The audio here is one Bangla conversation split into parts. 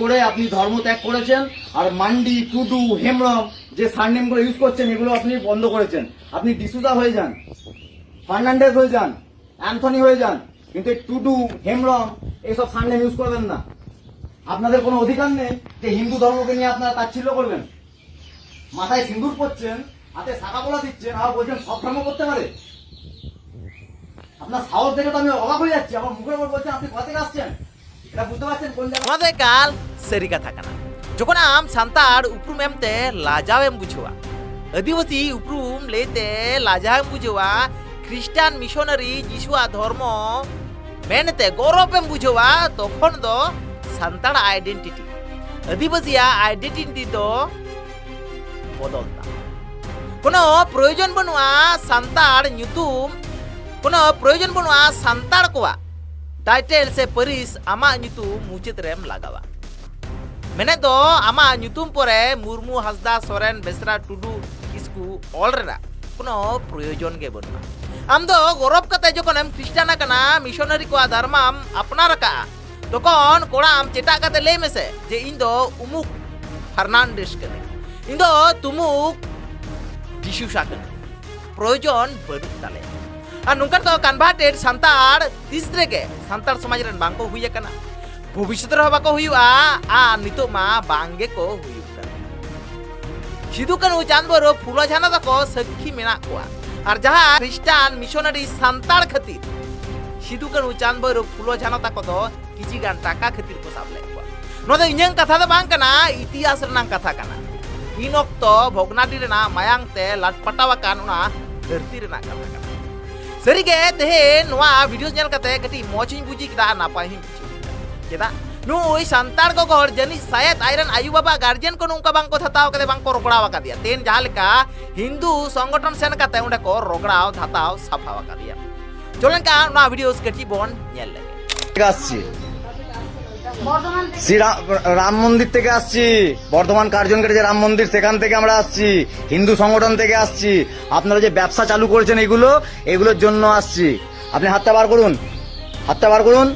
করে আপনি ধর্ম ত্যাগ করেছেন, আর মান্ডি, টুডু, হেমব্রম যে সারনেম গুলো ইউজ করছেন এগুলো আপনি বন্ধ করেছেন। আপনি ডিসুজা হয়ে যান, ফার্নান্ডেজ হয়ে যান, অ্যান্থনি হয়ে যান, কিন্তু টুডু, হেমব্রম এইসব সারনেম ইউজ করবেন না। আপনাদের কোনো অধিকার নেই যে হিন্দু ধর্মকে নিয়ে আপনারা তাচ্ছিল্য করবেন। মাথায় সিঁদুর পরছেন, হাতে শাখা পলা দিচ্ছেন, আর বলছেন সব ধর্ম করতে পারে। আপনার সাহস দেখে তো আমি অবাক হয়ে যাচ্ছি। আমার মুখের উপর বলছেন আপনি কোথা থেকে আসছেন, এটা বুঝতে পারছেন কোন জায়গা? ᱚᱱᱟ ᱫᱚ ᱮᱠᱟᱞ ᱥᱟᱹᱨᱤ ᱠᱟᱛᱷᱟ ᱠᱟᱱᱟ᱾ ᱡᱚᱠᱷᱚᱱ ᱟᱢ ᱥᱟᱱᱛᱟᱲ ᱩᱯᱨᱩᱢ ᱮᱢᱛᱮ ᱞᱟᱡᱟᱣᱮᱢ ᱵᱩᱡᱷᱟᱹᱣᱟ, ᱟᱹᱫᱤᱵᱟᱹᱥᱤ ᱩᱯᱨᱩᱢ ᱞᱟᱹᱭᱛᱮ ᱞᱟᱡᱟᱣᱮᱢ ᱵᱩᱡᱷᱟᱹᱣᱟ, খ্রিস্টান মিশনারি যিশুᱣᱟᱜ ধর্ম ᱢᱮᱱᱛᱮ গৌরবেম বুঝাওয়া, তখন ᱫᱚ সান্তাড় আইডেন্টিটি আদিবাসীয়া আইডেন্টিটি ᱫᱚ বদলতা। কোনো প্রয়োজন বানুয়া সান্তাড় nyutum, কোনো প্রয়োজন বানুয়া সান্তাড় কোয়া টাইটেল সে পরিস আমা nyutum মুচিত রেম লাগাওয়া। মেনে তো আমা nyutum পরে মুরমু, হাসদা, সরেন, বেসরা, টুডু, কিসকু অল রেনা কোনো প্রয়োজন গে বানুয়া। আম তো গৌরব কাতে যখন এম খ্রিস্টানা কানা মিশনারি কোয়া ধর্মাম আপনার কা, তখন কোড়াম চেটা কাতে লে মেসে যে ইন দো উমুক ফার্নান্ডেস কানে, ইন দো তুমুক ডিসুসা কানে, প্রয়োজন বানুক তালে। আর নুনকান তো কনভার্টেড সান্তাড় তিস রেগে সান্তাড় সমাজ রেন বাংকো হুই কানা, ভবিষ্যৎ রে বাকো হুইয়া, আর নিতো মা বাঙ্গে কো হুইউক কানা। সিধু কানু চাঁদ বড় ফুলো ঝানা তাকো সাক্ষী মেনা কোয়া। আর যাহা খ্রিস্টান মিশনারি সান্তাড় খাতির সিধু কানু চাঁদ বড় ফুলো ঝানা তাকো দো কিছি গান টাকা খাতির কো সাব লেক কোয়া। নো দো ইᱧᱟᱹᱝ ᱠᱟᱛᱷᱟ ᱫᱚ ᱵᱟᱝ ᱠᱟᱱᱟ, ᱤᱛᱤᱦᱟᱥ ᱨᱮᱱᱟᱜ ᱠᱟᱛᱷᱟ ᱠᱟᱱᱟ। ᱤᱱ ᱚᱠᱛᱚ ᱵᱷᱚᱜᱽᱱᱟᱰᱤ ᱨᱮᱱᱟᱜ ᱢᱟᱭᱟᱝ ᱛᱮ ᱞᱟᱴᱯᱟᱴᱟᱣ ᱟᱠᱟᱱ ᱚᱱᱟ ᱫᱷᱟᱹᱨᱛᱤ ᱨᱮᱱᱟᱜ ᱠᱟᱛᱷᱟ ᱠᱟᱱᱟ। ᱥᱟᱹᱨᱤᱜᱮ ᱛᱮᱦᱮᱧ ᱱᱚᱣᱟ ᱵᱷᱤᱰᱤᱭᱳ ᱧᱮᱞ ᱠᱟᱛᱮ ᱠᱟᱹᱴᱤᱡ ᱢᱚᱡᱽ ᱤᱧ ᱵᱩᱡᱷ ᱠᱮᱫᱟ, ᱱᱟᱯᱟᱭ ᱦᱚᱧ ᱵᱩᱡᱷᱟᱹᱣ ᱠᱮᱫᱟ। ᱪᱮᱫᱟᱜ ᱱᱩᱭ ᱥᱟᱱᱛᱟᱲ ᱜᱚᱜᱚ ᱦᱚᱲ ᱡᱟᱹᱱᱤᱡ ᱥᱟᱭᱮᱫ ᱟᱡᱨᱮᱱ ᱟᱭᱩ ᱵᱟᱵᱟ ᱜᱟᱨᱡᱮᱱ ᱠᱚ ᱱᱚᱝᱠᱟ ᱵᱟᱝᱠᱚ ᱫᱷᱟᱛᱟᱣ ᱠᱟᱫᱮ, ᱵᱟᱝᱠᱚ ᱨᱚᱜᱲᱟᱣ ᱟᱠᱟᱫᱮᱭᱟ। ᱛᱮᱦᱮᱧ ᱡᱟᱦᱟᱸ ᱞᱮᱠᱟ ᱦᱤᱱᱫᱩ ᱥᱚᱝᱜᱚᱴᱷᱚᱱ ᱥᱮᱱ ᱠᱟᱛᱮ ᱚᱸᱰᱮ ᱠᱚ ᱨᱚᱜᱲᱟᱣ ᱫᱷᱟᱛᱟᱣ ᱥᱟᱯᱷᱟᱣ ᱟᱠᱟᱫᱮᱭᱟ। ᱪᱚᱞᱮᱱ ᱠᱟ ᱱᱚᱣᱟ ᱵᱷᱤᱰᱤᱭᱳ ᱠᱟᱹᱴᱤᱡ ᱵᱚᱱ ᱧᱮᱞ ᱞᱮᱜᱮ। আসছি শ্রী রাম মন্দির থেকে আসছি, বর্ধমান কার্জন গেটে যে রাম মন্দির সেখান থেকে আমরা আসছি, হিন্দু সংগঠন থেকে আসছি। আপনারা যে ব্যবসা চালু করেছেন এগুলোর জন্য আসছি। আপনি হাতটা বার করুন, হাতটা বার করুন।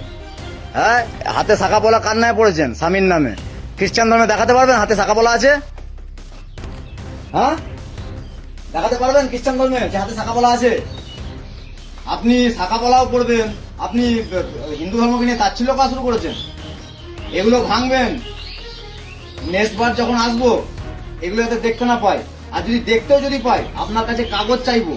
হ্যাঁ, হাতে শাখা পলা কার নামে পড়েছেন? স্বামীর নামে। খ্রিস্টান ধর্মে দেখাতে পারবেন হাতে শাখা পলা আছে? হ্যাঁ, দেখাতে পারবেন খ্রিস্টান ধর্মে যে হাতে শাখা পলা আছে? আপনি শাখা পলাও করবেন, আপনি হিন্দু ধর্মকে নিয়ে তাচ্ছিল্য করা শুরু করেছেন। এগুলো ভাঙবেন। নেক্সট বার যখন আসবো এগুলো যাতে দেখতে না পাই, আর যদি দেখতেও যদি পাই আপনার কাছে কাগজ চাইবো।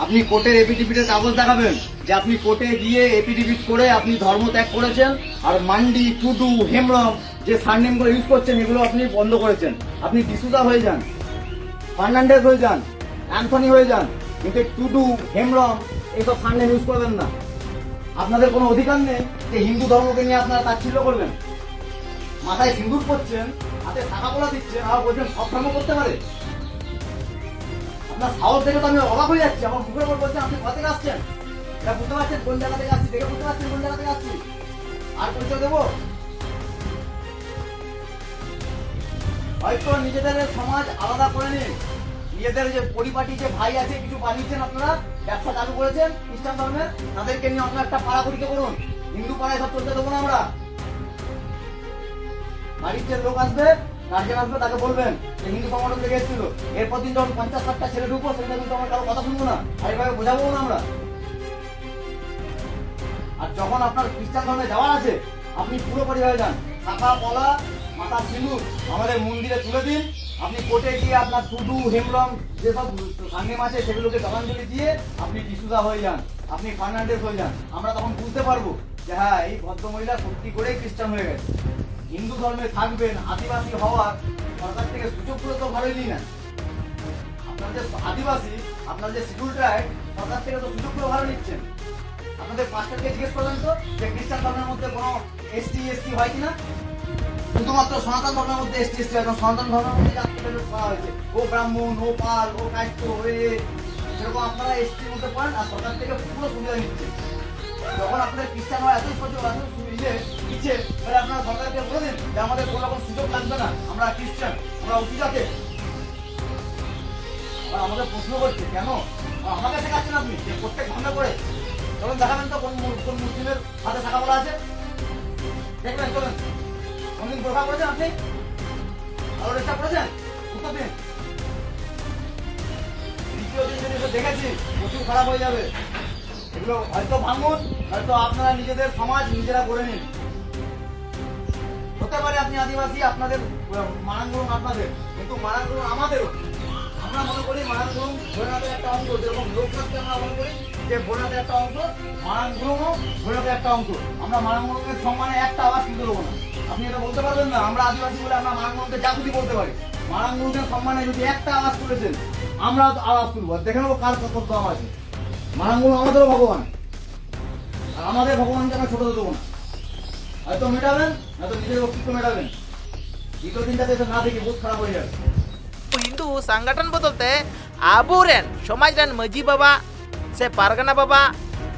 আপনি কোর্টের এপিডিভিটের কাগজ দেখাবেন যে আপনি কোর্টে গিয়ে এপিডিভিট করে আপনি ধর্ম ত্যাগ করেছেন, আর মান্ডি, টুডু, হেমব্রম যে সারনেম গুলো ইউজ করছেন এগুলো আপনি বন্ধ করেছেন। আপনি ডিসুজা হয়ে যান, ফার্নান্ডেজ হয়ে যান, অ্যান্থনি হয়ে যান, কিন্তু টুডু, হেমব্রম এইসব সারনেম ইউজ করবেন না। আপনাদের কোনো অধিকার নেই যে হিন্দু ধর্মকে নিয়ে আপনারা তাচ্ছিল্য করবেন। মাথায় সিঁদুর পরছেন, হাতে শাখা পলা দিচ্ছেন, আর বলছেন সব ধর্ম করতে পারে। আপনার সাহস দেখে তো আমি অবাক হয়ে যাচ্ছি। আমার মুখের উপর বলছেন আপনি কোথা থেকে আসছেন, এটা বুঝতে পারছেন কোন জায়গা থেকে আসছি, দেখে বুঝতে পারছেন কোন জায়গা থেকে আসছি। আর পরিচয় দেবো? হয়তো নিজেদের সমাজ আলাদা করে নিন, নিজেদের যে পরিপাটি যে ভাই আছে কিছু বানিয়েছেন, আপনারা ব্যবসা চালু করেছেন খ্রিস্টান ধর্মের, তাদেরকে নিয়ে আপনার একটা পাড়া পরীক্ষা করুন। হিন্দু পাড়ায় সব চলতে দেবো না আমরা। বাড়ির যে লোক আসবে, গার্জেন আসবে, তাকে বলবেন যে হিন্দু সংগঠন থেকে এসেছিল। এরপর দিন যখন 50-60টা ছেলে ঢুকবো সেটা কিন্তু আমার কারো কথা শুনবো না, আর এভাবে বোঝাবো না আমরা। আর যখন আপনার খ্রিস্টান ধর্মে যাওয়ার আছে আপনি পুরোপুরি হয়ে যান, শাখা পলা, মাথা সিঁদুর আমাদের মন্দিরে তুলে দিন। আপনি কোর্টে গিয়ে আপনার টুডু, হেমব্রম যেসব সামনে আছে সেগুলোকে জবানবন্দি দিয়ে আপনি ডিসুজা হয়ে যান, আপনি ফার্নান্ডেজ হয়ে যান। আমরা তখন বুঝতে পারবো যে হ্যাঁ, এই ভদ্রমহিলা সত্যি করেই খ্রিস্টান হয়ে গেছে। হিন্দু ধর্মে থাকবেন, আদিবাসী হওয়ার সরকার থেকে সুযোগগুলো তো ভালোই নিই না। আপনার যে আদিবাসী, আপনার যে শিডিউল ট্রাইব, সরকার থেকে তো সুযোগগুলো ভালো নিচ্ছেন। আপনাদের পাস্টারকে জিজ্ঞেস করবেন তো যে খ্রিস্টান ধর্মের মধ্যে কোনো এসটি হয় কিনা। শুধুমাত্র সনাতন ধর্মের মধ্যে এসটি হয়, সনাতন ধর্মের মধ্যে জাতিভেদ করা হয়েছে। ও ব্রাহ্মণ, ও পাল, ও কায়স্থ, সেরকম আপনারা এসটির মধ্যে পড়েন, আর সরকার থেকে পুরো সুবিধা নিচ্ছেন। যখন আপনাদের খ্রিস্টান হয় এতই ইচ্ছে, আপনারা সরকারকে বলে দিন যে আমাদের কোনো রকম সুযোগ লাগবে না, আমরা খ্রিস্টান, আমরা উঠি যাতে। আমাদের প্রশ্ন করছে কেন আমাকে শেখাচ্ছেন আপনি যে প্রত্যেক ধর্মে করে? চলুন দেখাবেন তো কোন মুসলিমের হাতে শাখা বলা আছে, দেখবেন। চলুন কোনদিন বোরখা পরেছেন আপনি? আলো রেস্টা পরেছেন? উত্তর দিন। দ্বিতীয় দিন যদি এসে দেখেছি প্রচুর খারাপ হয়ে যাবে। এগুলো হয়তো ভাঙুন, হয়তো আপনারা নিজেদের সমাজ নিজেরা করে নিন। হতে পারে আপনি আদিবাসী, আপনাদের মারাঙ্গুরুম আপনাদের, কিন্তু মারাঙ্গুরুম আমাদেরও। আমরা মনে করি মারাঙ্গুরুম ভোলেনাথের একটা অংশ, যেরকম লোক থাকতে আমরা মনে করি যে ভোলেনাথের একটা অংশ, মারাঙ্গুরুমও ভোলেনাথের একটা অংশ। আমরা মারাঙ্গুরুমের সম্মানে একটা আওয়াজ কিন্তু দেবো না। আপনি এটা বলতে পারবেন না আমরা আদিবাসী বলে আমরা মারাঙ্গুরুমকে যা খুশি বলতে পারি। মারাঙ্গুরুমের সম্মানে যদি একটা আওয়াজ তুলেছেন, আমরা আওয়াজ তুলবো, দেখে নেবো কার কত দাম আছে। মারাঙ্গুরুম আমাদেরও ভগবান, আর আমাদের ভগবানকে আমরা ছোট দেবো না। হয়তো মেটাবেন, হয়তো নিজের অস্তিত্ব মেটাবেন। দ্বিতীয় দিনটাতে এসে না দেখে বহুত খারাপ হয়ে যাবে। हिंदू संगठन बदलते आबोरेन समाज रेन मजी बाबा से पारगना बाबा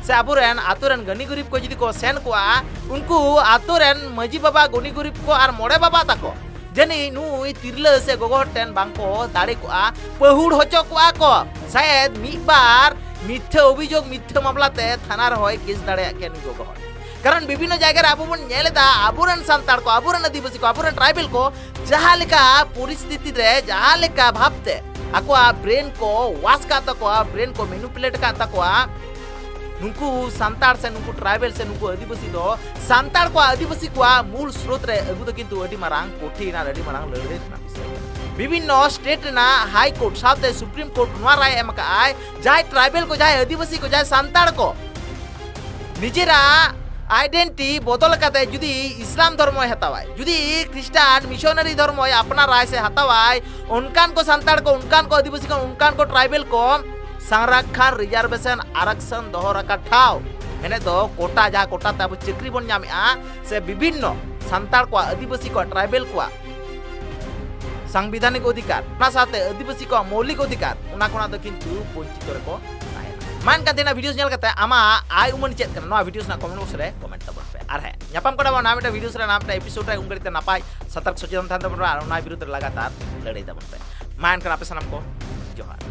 से आबोरेन आतोरेन गनी गरीब को जदि को सेन को उनको आतोरेन मजी बाबा गनी गरीब को आर मोड़े बाबा ताको जनी नुई तिरले से गोगोटेन बांको दाड़े को पहुड़ होचो को शायद मिबार मिथ्या अभियोग मिथ्या मामलाते थानार होय केस दाड़े के नु गोगो कारण विभिन्न जगह आबो बन नेलेदा आबोरेन सांतार को आबोरेन आदिवासी को आबोरेन ट्राइबल को जहाँ लेका परिस्थिति रे जहाँ लेका भाबते आको ब्रेन को वाश का तको ब्रेन को मैनिपुलेट का तको नुकु सांतार से नुकु ट्राइबल से नुकु आदिवासी दो सांतार को आदिवासी को मूल स्रोत रे अगु तो किंतु अडी मारांग कोठी ना अडी मारांग लड़े ना विभिन्न स्टेट ना हाई कोर्ट साथे सुप्रीम कोर्ट नुआ राय एम का आय जाय ट्राइबल को जाय आदिवासी को जाय सांतार को निजेरा आइडेंटिटी बदल करते जुदी इस्लाम धर्म हतावाय जुदी ख्रिस्टान मिशनरी धर्म अपना राय से हतावाय उनकान को संताड़ को उनकान को आदिवासी को उनकान को ट्राइबल को संरक्षण रिजर्वेशन आरक्षण दोह रखा ठाव मैंने दो कोटा जहाँ कोटा तब चक्री बन जामे से विभिन्न संताड़ को आदिवासी को ट्राइबल को संविधानिक अधिकार ना साथे आदिवासी को मौलिक अधिकार उना कोना दो किंतु वंचित को मान का देना वीडियोस नेल करते आमा आय उमन चेक करना नवा वीडियोस ना कमेंट बॉक्स रे कमेंट तबन पे आर है ᱧᱟᱯᱟᱢ ᱠᱚᱲᱟ ᱵᱚᱱ ᱱᱟᱢᱮᱴᱟ वीडियोस रे नामटा एपिसोड रे उंगरिते नापाय सतर्क सचेतन थान तबन आर ना विरुद्ध लगातार लड़ाई तबन पे मान कर आपे सनम को जोहार